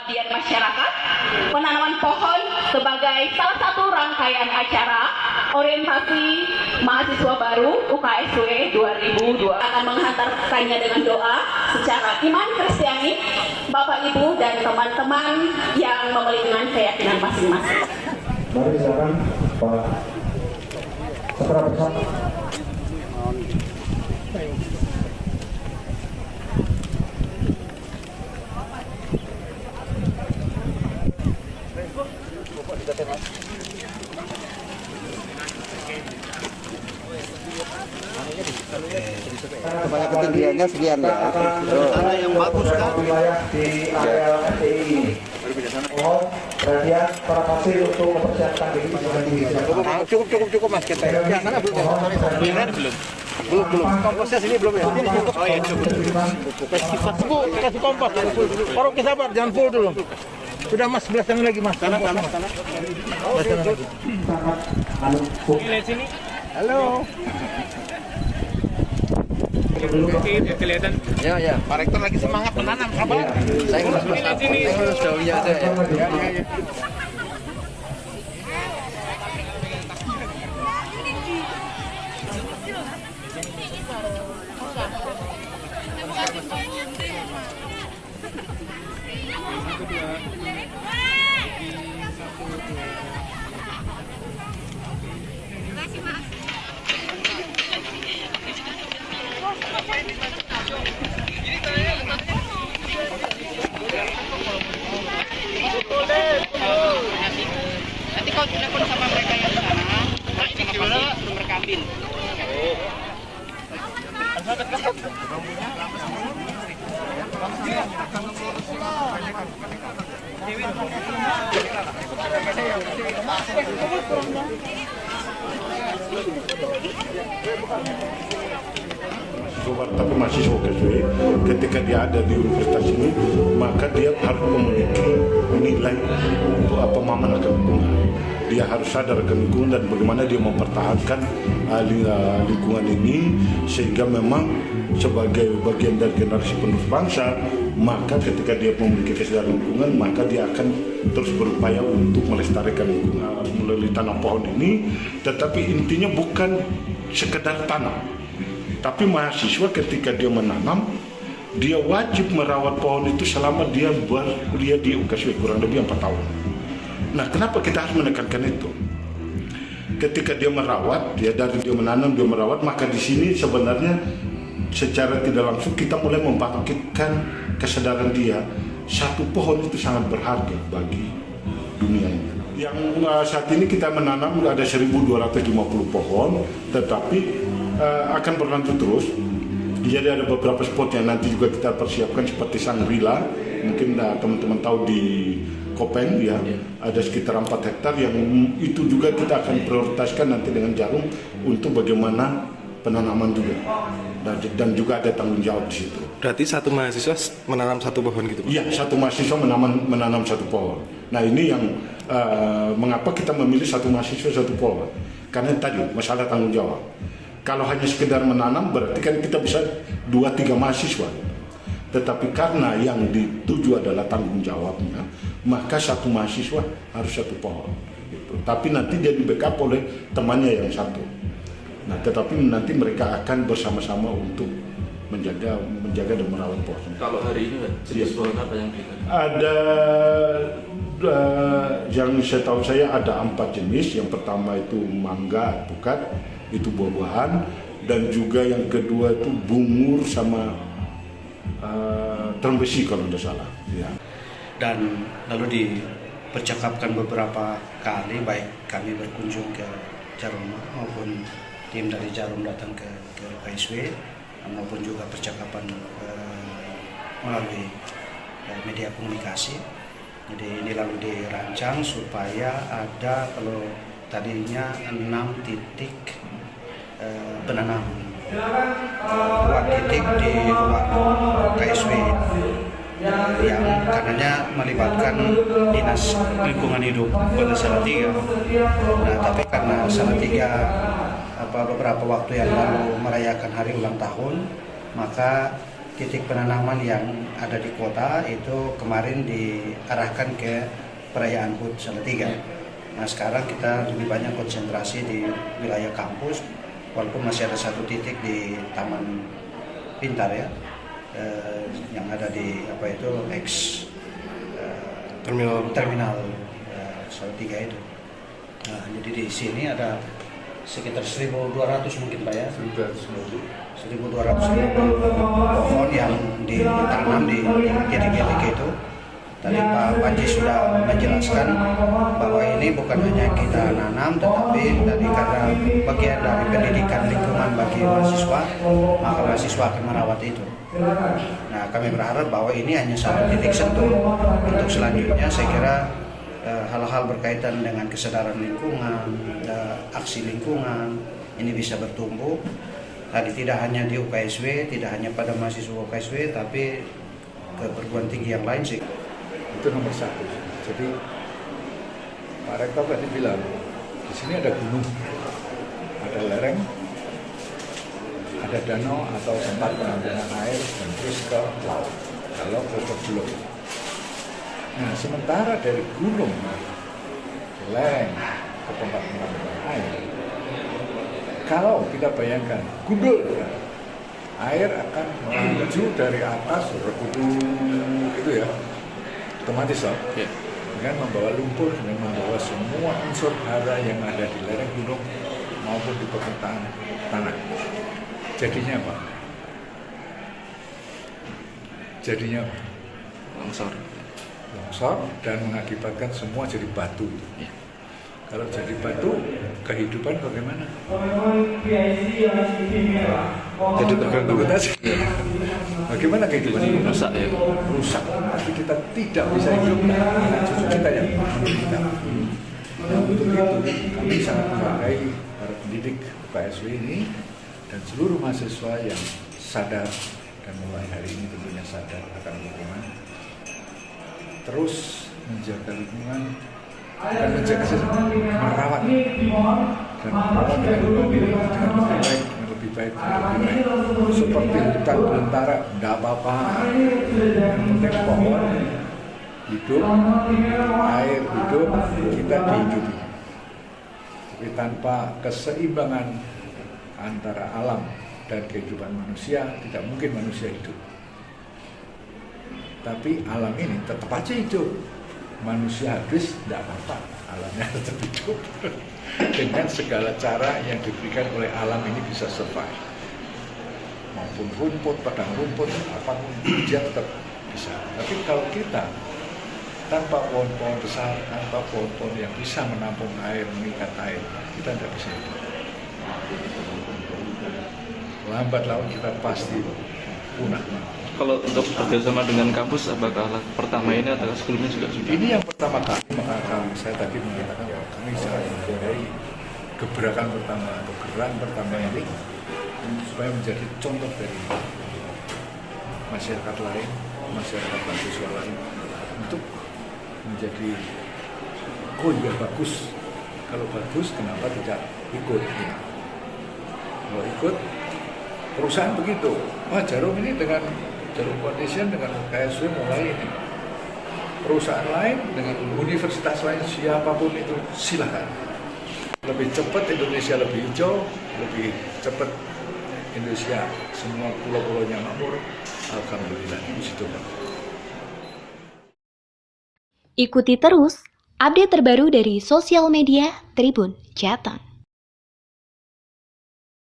pengabdian masyarakat, penanaman pohon sebagai salah satu rangkaian acara orientasi mahasiswa baru UKSW 2002 akan menghantarkannya dengan doa secara iman Kristiani, Bapak Ibu dan teman-teman yang memiliki keyakinan masing-masing. Mari silakan Pak Setra Bersama. Kepala ketinggiannya sekian ya. Tanah yang bagus kan wilayah di area FPI ini. Mohon perhatian para pasir untuk mempersiapkan diri dengan tinggi. Cukup Mas kita. Ya, mana belum? Belum. Komposnya sini belum ya? Oh ya cukup. Kasih kompos. Baru sabar, jangan full dulu. Sudah Mas, sebelah sana lagi Mas. Tanah. Lihat sini. Halo. Kelihatan. Ya. Pak Rektor lagi semangat menanam, sabar. Saya ngurus daunnya aja ya. Ya. Nanti kau telepon sama mereka yang sana, belum berkambil. Tapi mahasiswa UKSW ketika dia ada di universitas ini, maka dia harus memiliki nilai untuk pemahaman akan lingkungan. Dia harus sadar akan lingkungan dan bagaimana dia mempertahankan lingkungan ini, sehingga memang sebagai bagian dari generasi penerus bangsa, maka ketika dia memiliki kesadaran lingkungan, maka dia akan terus berupaya untuk melestarikan lingkungan melalui tanam pohon ini. Tetapi intinya bukan sekedar tanam, tapi mahasiswa ketika dia menanam, dia wajib merawat pohon itu selama dia berkuliah di UKSW kurang lebih 4 tahun. Nah, kenapa kita harus menekankan itu? Ketika dia merawat, dari dia menanam, dia merawat, maka di sini sebenarnya secara tidak langsung kita mulai membangkitkan kesadaran dia. Satu pohon itu sangat berharga bagi dunia ini. Yang saat ini kita menanam ada 1.250 pohon, tetapi akan berlanjut terus. Jadi ada beberapa spot yang nanti juga kita persiapkan seperti Sangrila, mungkin teman-teman tahu di Kopeng ya, ada sekitar 4 hektar yang itu juga kita akan prioritaskan nanti dengan Jarum untuk bagaimana penanaman juga, dan juga ada tanggung jawab di situ. Berarti satu mahasiswa menanam satu pohon gitu? Iya, satu mahasiswa menanam satu pohon. Nah ini yang mengapa kita memilih satu mahasiswa satu pohon, karena tadi masalah tanggung jawab. Kalau hanya sekedar menanam berarti kan kita bisa 2-3 mahasiswa. Tetapi karena yang dituju adalah tanggung jawabnya, maka satu mahasiswa harus satu pohon. Gitu. Tapi nanti dia di backup oleh temannya yang satu. Nah, tetapi nanti mereka akan bersama-sama untuk menjaga dan merawat pohon. Kalau hari ini jenis pohon apa yang kita? Ada yang saya tahu ada 4 jenis. Yang pertama itu mangga, alpukat, itu buah-buahan, dan juga yang kedua itu bungur sama term besi kalau tidak salah. Ya. Dan lalu dipercakapkan beberapa kali, baik kami berkunjung ke Jarum maupun tim dari Jarum datang ke KSW, maupun juga percakapan melalui media komunikasi. Jadi ini lalu dirancang supaya ada, kalau tadinya 6 titik penanaman, 2 titik di luar KSW yang karenanya melibatkan Dinas Lingkungan Hidup Kota Salatiga. Nah, tapi karena Salatiga beberapa waktu yang lalu merayakan hari ulang tahun, maka titik penanaman yang ada di kota itu kemarin diarahkan ke perayaan HUT Salatiga. Nah sekarang kita lebih banyak konsentrasi di wilayah kampus, walaupun masih ada satu titik di Taman Pintar ya, yang ada di terminal Salatiga itu. Nah, jadi di sini ada sekitar 1.200 mungkin Pak ya, 1.200 pohon yang ditanam di titik-titik itu. Tadi Pak Panji sudah menjelaskan bahwa ini bukan hanya kita nanam, tetapi tadi karena bagian dari pendidikan lingkungan bagi mahasiswa, maka mahasiswa akan merawat itu. Nah, kami berharap bahwa ini hanya satu titik sentuh. Untuk selanjutnya saya kira hal-hal berkaitan dengan kesadaran lingkungan, aksi lingkungan, ini bisa bertumbuh. Tadi tidak hanya di UKSW, tidak hanya pada mahasiswa UKSW, tapi ke perguruan tinggi yang lain sih. Itu nomor satu. Jadi Pak Rektor tadi bilang di sini ada gunung, ada lereng, ada danau atau tempat penampungan air dan terus ke laut kalau overflow. Nah sementara dari gunung ke lereng ke tempat penampungan air, kalau kita bayangkan gundul, air akan menuju dari atas berkudu gitu ya, otomatis dengan membawa lumpur, dengan membawa semua unsur hara yang ada di lereng gunung maupun di permukaan tanah. Jadinya apa? Jadinya longsor dan mengakibatkan semua jadi batu. Kalau jadi batu, kehidupan bagaimana? Jadi terganggu. Bagaimana kehidupan? Rusak ya. Rusak. Tapi kita tidak bisa hidup dengan cucu kita yang menderita. Nah, untuk itu kami sangat menghargai para pendidik UKSW ini dan seluruh mahasiswa yang sadar dan mulai hari ini tentunya sadar akan lingkungan. Terus menjaga lingkungan dan menjaga merawat lingkungan ini dengan lebih baik. Seperti hutan belantara, tidak apa-apa. Yang penting pohon hidup, air hidup, kita dihidupi. Tapi tanpa keseimbangan antara alam dan kehidupan manusia, tidak mungkin manusia hidup. Tapi alam ini tetap aja hidup. Manusia habis, tidak apa-apa, alamnya tetap hidup. Dengan segala cara yang diberikan oleh alam ini bisa survive. Maupun rumput, padang rumput, apapun, dia tetap bisa. Tapi kalau kita tanpa pohon-pohon besar, tanpa pohon-pohon yang bisa menampung air, mengikat air, kita tidak bisa hidup. Lambat laun kita pasti punah. Kalau untuk kerjasama dengan kampus, apakah pertama ini atau sebelumnya juga sudah? Ini yang pertama kali, maka saya tadi mengatakan bahwa kami sangat menghargai gebrakan pertama atau gerakan pertama ini supaya menjadi contoh dari masyarakat lain, masyarakat mahasiswa lain untuk menjadi bagus. Kalau bagus, kenapa tidak ikut? Kalau ikut, perusahaan begitu. Wah, Jarum ini dengan Jarum Foundation dengan UKSW mulai ini. Perusahaan lain dengan universitas lain siapapun itu silakan. Lebih cepat Indonesia lebih hijau, lebih cepat Indonesia semua pulau-pulaunya makmur. Alhamdulillah di situ. Ikuti terus update terbaru dari sosial media Tribun Jateng.